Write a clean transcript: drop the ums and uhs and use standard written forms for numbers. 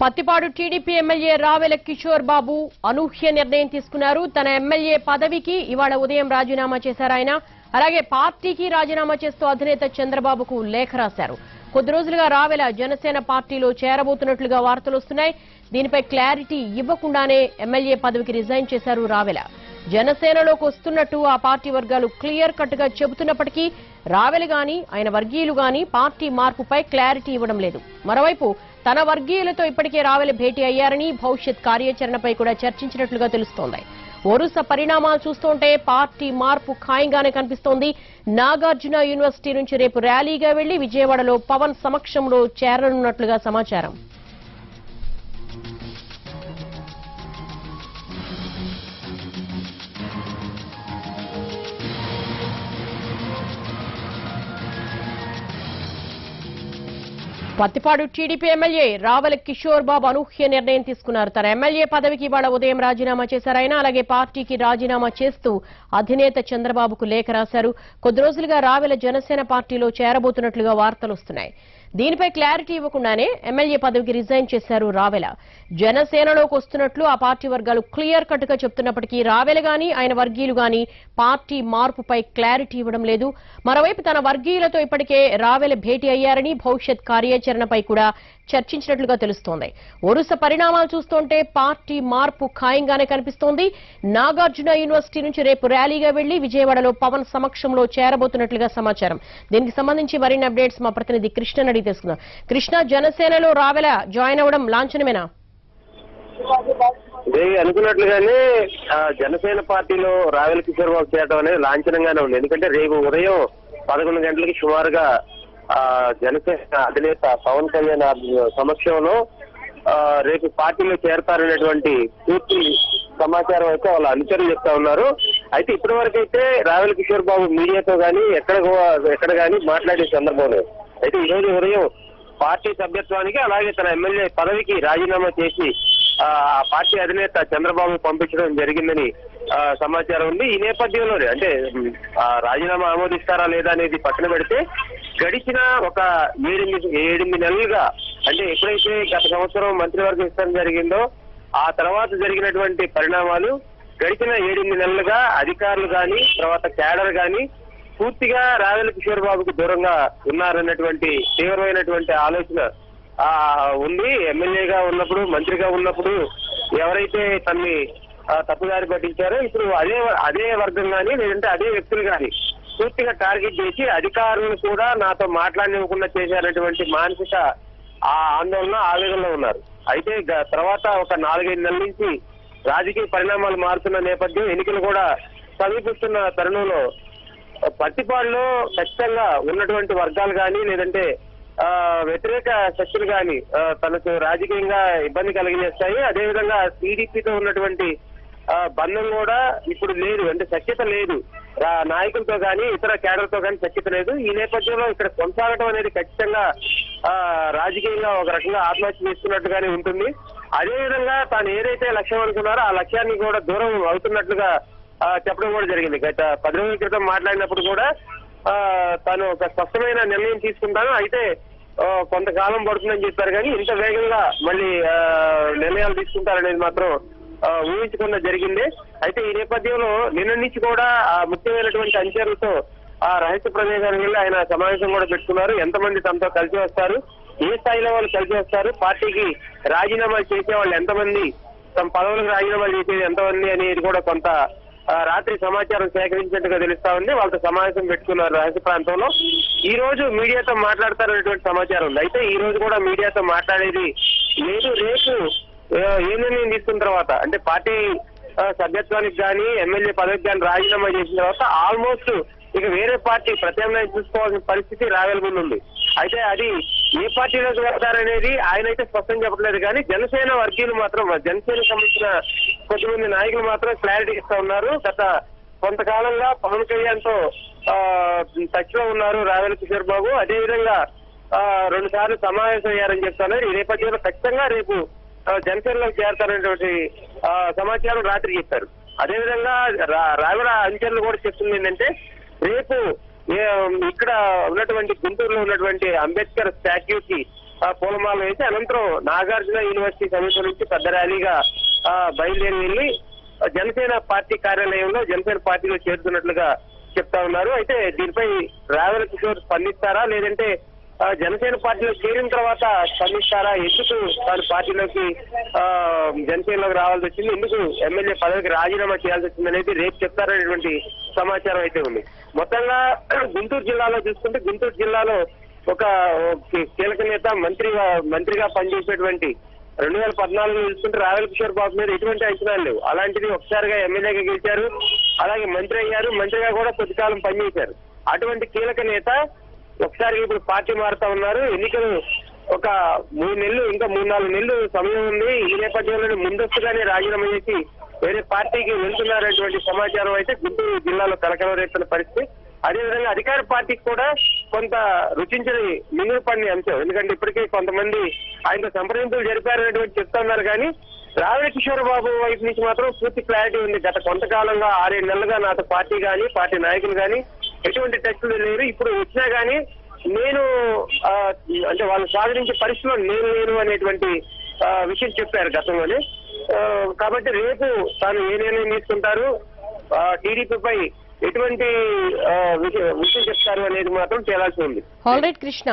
Pattipadu TDP MLA Ravela Kishore Babu అనూహ్య నిర్ణయం తీసుకున్నారు. తన ఎమ్మెల్యే పదవికి ఇవాళ ఉదయం రాజీనామా చేశారు ఆయన. అలాగే పార్టీకి రాజీనామా చేస్తూ అధినేత చంద్రబాబుకు లేఖ రాశారు. కొద్ది రోజులుగా రావెల జనసేన పార్టీలో చేరబోతున్నట్లుగా వార్తలు వస్తున్నాయి. దీనిపై క్లారిటీ ఇవ్వకుండానే ఎమ్మెల్యే పదవికి రిజైన్ చేశారు రావెల. జనసేనలోకి వస్తున్నట్టు ఆ పార్టీ వర్గాలు క్లియర్ కట్ గా చెబుతున్నప్పటికీ రావెల గాని ఆయన వర్గీయులు గాని పార్టీ మార్పుపై క్లారిటీ ఇవ్వడం లేదు. మరోవైపు తన వర్గీయులతో ఇప్పటికే రావెల భేటీ అయ్యారని, భవిష్యత్ కార్యాచరణపై కూడా చర్చించినట్లుగా తెలుస్తోంది. వరుస పరిణామాలు చూస్తుంటే పార్టీ మార్పు ఖాయంగానే కనిపిస్తోంది. నాగార్జున యూనివర్సిటీ నుంచి రేపు ర్యాలీగా వెళ్లి విజయవాడలో పవన్ సమక్షంలో చేరనున్నట్లుగా సమాచారం. పత్తిపాడు టీడీపీ ఎమ్మెల్యే రావెల కిషోర్ బాబు అనూహ్య నిర్ణయం తీసుకున్నారు. తన ఎమ్మెల్యే పదవికి ఇవాళ ఉదయం రాజీనామా చేశారు ఆయన. అలాగే పార్టీకి రాజీనామా చేస్తూ అధినేత చంద్రబాబుకు లేఖ రాశారు. కొద్ది రోజులుగా రావెల జనసేన పార్టీలో చేరబోతున్నట్లుగా వార్తలు వస్తున్నాయి. దీనిపై క్లారిటీ ఇవ్వకుండానే ఎమ్మెల్యే పదవికి రిజైన్ చేశారు రావెల. జనసేనలోకి వస్తున్నట్లు ఆ పార్టీ వర్గాలు క్లియర్ కట్ గా చెప్తున్నప్పటికీ రావెల గాని ఆయన వర్గీయులు గాని పార్టీ మార్పుపై క్లారిటీ ఇవ్వడం లేదు. మరోవైపు తన వర్గీయులతో ఇప్పటికే రావెల భేటీ అయ్యారని, భవిష్యత్ కార్యాచరణపై కూడా చర్చించినట్లుగా తెలుస్తోంది. వరుస పరిణామాలు చూస్తుంటే పార్టీ మార్పు ఖాయంగానే కనిపిస్తోంది. నాగార్జున యూనివర్సిటీ నుంచి రేపు ర్యాలీగా వెళ్లి విజయవాడలో పవన్ సమక్షంలో చేరబోతున్నట్లుగా సమాచారం. దీనికి సంబంధించి మరిన్ని అప్డేట్స్ మా ప్రతినిధి కృష్ణ అడిగి తెలుసుకుందాం. కృష్ణ, జనసేనలో రావెల జాయిన్ అవ్వడం లాంఛనమేనా? అనుకున్నట్లుగానే జనసేన పార్టీలో రావెల కిషోర్ బాబు చేరడం అనేది లాంఛనంగానే ఉంది. ఎందుకంటే రేపు ఉదయం 11 గంటలకి సుమారుగా జనసేన అధినేత పవన్ కళ్యాణ్ సమక్షంలో రేపు పార్టీలో చేరతారనేటువంటి పూర్తి సమాచారం అయితే వాళ్ళ అనుచరులు చెప్తా ఉన్నారు. అయితే ఇప్పటి వరకు అయితే రావెల కిషోర్ బాబు మీడియాతో గానీ ఎక్కడ గానీ మాట్లాడే సందర్భం లేదు. అయితే ఈ రోజు ఉదయం పార్టీ సభ్యత్వానికి అలాగే తన ఎమ్మెల్యే పదవికి రాజీనామా చేసి ఆ పార్టీ అధినేత చంద్రబాబు పంపించడం జరిగిందని సమాచారం ఉంది. ఈ నేపథ్యంలోనే అంటే రాజీనామా ఆమోదిస్తారా లేదా అనేది పక్కన పెడితే గడిచిన ఒక 7-8 నెలలుగా అంటే ఎప్పుడైతే గత సంవత్సరం మంత్రివర్గ విస్తరణ జరిగిందో ఆ తర్వాత జరిగినటువంటి పరిణామాలు గడిచిన 7-8 నెలలుగా అధికారులు గాని తర్వాత క్యాడర్ గాని పూర్తిగా రావెల కిషోర్ బాబుకు దూరంగా ఉన్నారన్నటువంటి తీవ్రమైనటువంటి ఆలోచన ఉంది. ఎమ్మెల్యేగా ఉన్నప్పుడు, మంత్రిగా ఉన్నప్పుడు ఎవరైతే తనని తప్పుదారి పట్టించారో ఇప్పుడు అదే వర్గం కానీ లేదంటే అదే వ్యక్తులు కానీ పూర్తిగా టార్గెట్ చేసి అధికారులను కూడా నాతో మాట్లాడనివ్వకుండా చేశారనేటువంటి మానసిక ఆందోళన, ఆవేదనలో ఉన్నారు. అయితే తర్వాత ఒక 4-5 నెలల నుంచి రాజకీయ పరిణామాలు మారుతున్న నేపథ్యం, ఎన్నికలు కూడా సమీపిస్తున్న తరుణంలో పత్తిపాడులో ఖచ్చితంగా ఉన్నటువంటి వర్గాలు కానీ లేదంటే వ్యతిరేక శక్తులు కానీ తనకు రాజకీయంగా ఇబ్బంది కలిగజేస్తాయి. అదేవిధంగా టీడీపీతో ఉన్నటువంటి బంధం కూడా ఇప్పుడు లేదు, అంటే సఖ్యత లేదు. నాయకులతో కానీ ఇతర క్యాడర్తో కానీ సఖ్యత లేదు. ఈ నేపథ్యంలో ఇక్కడ కొనసాగడం అనేది ఖచ్చితంగా రాజకీయంగా ఒక రకంగా ఆత్మహత్య చేసుకున్నట్టుగానే ఉంటుంది. అదేవిధంగా తాను ఏదైతే లక్ష్యం అనుకున్నారో ఆ లక్ష్యాన్ని కూడా దూరం అవుతున్నట్లుగా చెప్పడం కూడా జరిగింది. గత 10 రోజుల క్రితం మాట్లాడినప్పుడు కూడా తాను ఒక స్పష్టమైన నిర్ణయం తీసుకుంటాను, అయితే కొంతకాలం పడుతుందని చెప్పారు. కానీ ఇంత వేగంగా మళ్ళీ నిర్ణయాలు తీసుకుంటారనేది మాత్రం ఊహించకుండా జరిగింది. అయితే ఈ నేపథ్యంలో నిన్న నుంచి కూడా ముఖ్యమైనటువంటి అంచనాలతో రహస్య ప్రదేశానికి వెళ్ళి ఆయన సమావేశం కూడా పెట్టుకున్నారు. ఎంతమంది తమతో కలిసి వస్తారు, ఏ స్థాయిలో వాళ్ళు కలిసి వస్తారు, పార్టీకి రాజీనామాలు చేసే వాళ్ళు ఎంతమంది, తమ పదవులకు రాజీనామాలు చేసేది ఎంతమంది అనేది కూడా కొంత రాత్రి సమాచారం సేకరించినట్టుగా తెలుస్తా ఉంది. వాళ్ళతో సమావేశం పెట్టుకున్నారు రహస్య ప్రాంతంలో. ఈ రోజు మీడియాతో మాట్లాడతారనేటువంటి సమాచారం ఉంది. అయితే ఈ రోజు కూడా మీడియాతో మాట్లాడేది లేదు. రేపు ఏ నిర్ణయం తీసుకున్న తర్వాత అంటే పార్టీ సభ్యత్వానికి కానీ ఎమ్మెల్యే పదవికి కానీ రాజీనామా చేసిన తర్వాత ఆల్మోస్ట్ ఇక వేరే పార్టీ ప్రత్యామ్నాయం చూసుకోవాల్సిన పరిస్థితి రావెల ముందు ఉంది. అయితే అది ఏ పార్టీలోకి వెళ్తారనేది ఆయన అయితే స్పష్టం చెప్పట్లేదు. కానీ జనసేన వర్గీయులు మాత్రం, జనసేనకు సంబంధించిన కొంతమంది నాయకులు మాత్రం క్లారిటీ ఇస్తా ఉన్నారు. గత కొంతకాలంగా పవన్ కళ్యాణ్ తో టచ్ లో ఉన్నారు రావెల కిషోర్ బాబు. అదేవిధంగా 2 సార్లు సమావేశం అయ్యారని చెప్తున్నారు. ఈ నేపథ్యంలో ఖచ్చితంగా రేపు జనసేనలోకి చేరతారనేటువంటి సమాచారం రాత్రి చెప్పారు. అదేవిధంగా రావెల అంచనాలు కూడా చెప్తుంది ఏంటంటే రేపు ఇక్కడ ఉన్నటువంటి గుంటూరులో ఉన్నటువంటి అంబేద్కర్ స్టాట్యూకి పూలమాల వేసి అనంతరం నాగార్జున యూనివర్సిటీ సమీపం నుంచి పెద్ద ర్యాలీగా బయలుదేరి వెళ్లి జనసేన పార్టీ కార్యాలయంలో జనసేన పార్టీలో చేరుతున్నట్లుగా చెప్తా ఉన్నారు. అయితే దీనిపై రావెల కిషోర్ స్పందిస్తారా లేదంటే జనసేన పార్టీలో చేరిన తర్వాత స్పందిస్తారా, ఎందుకు తాను పార్టీలోకి జనసేనలోకి రావాల్సి వచ్చింది, ఎందుకు ఎమ్మెల్యే పదవికి రాజీనామా చేయాల్సి వచ్చింది అనేది రేపు చెప్తారనేటువంటి సమాచారం అయితే ఉంది. మొత్తంగా గుంటూరు జిల్లాలో చూసుకుంటే గుంటూరు జిల్లాలో ఒక కీలక నేత మంత్రిగా పనిచేసేటువంటి 2014 చూసుకుంటే రావెల కిషోర్ బాబు మీద ఎటువంటి అంచనాలు లేవు. అలాంటిది ఒకసారిగా ఎమ్మెల్యేగా గెలిచారు, అలాగే మంత్రి అయ్యారు, మంత్రిగా కూడా కొద్ది కాలం పనిచేశారు. అటువంటి కీలక నేత ఒకసారిగా ఇప్పుడు పార్టీ మారుతా ఉన్నారు. ఎన్నికలు ఒక 3 నెలలు ఇంకా 3-4 నెలలు సమయం ఉంది. ఈ నేపథ్యంలో ముందస్తుగానే రాజీనామా చేసి వేరే పార్టీకి వెళ్తున్నారనేటువంటి సమాచారం అయితే గుంటూరు జిల్లాలో కలకలం రేపుతున్న పరిస్థితి. అదేవిధంగా అధికార పార్టీకి కూడా కొంత రుచించని మింగుడు పడిన అంశం. ఎందుకంటే ఇప్పటికే కొంతమంది ఆయనతో సంప్రదింపులు జరిపారనేటువంటి చెప్తున్నారు. కానీ రావెల కిషోర్ బాబు వైపు నుంచి మాత్రం పూర్తి క్లారిటీ ఉంది. గత కొంతకాలంగా 6-7 నెలలుగా నాతో పార్టీ కానీ పార్టీ నాయకులు కానీ ఎటువంటి టెస్టులు లేరు. ఇప్పుడు వచ్చినా కానీ నేను అంటే వాళ్ళు సాధించే పరిస్థితిలో నేను అనేటువంటి విషయం చెప్పారు గతంలోనే. కాబట్టి రేపు తాను ఏ నిర్ణయం తీసుకుంటారు, టీడీపీపై ఎటువంటి విషయం చెప్తారు అనేది మాత్రం తేలాల్సి ఉంది. All right Krishna.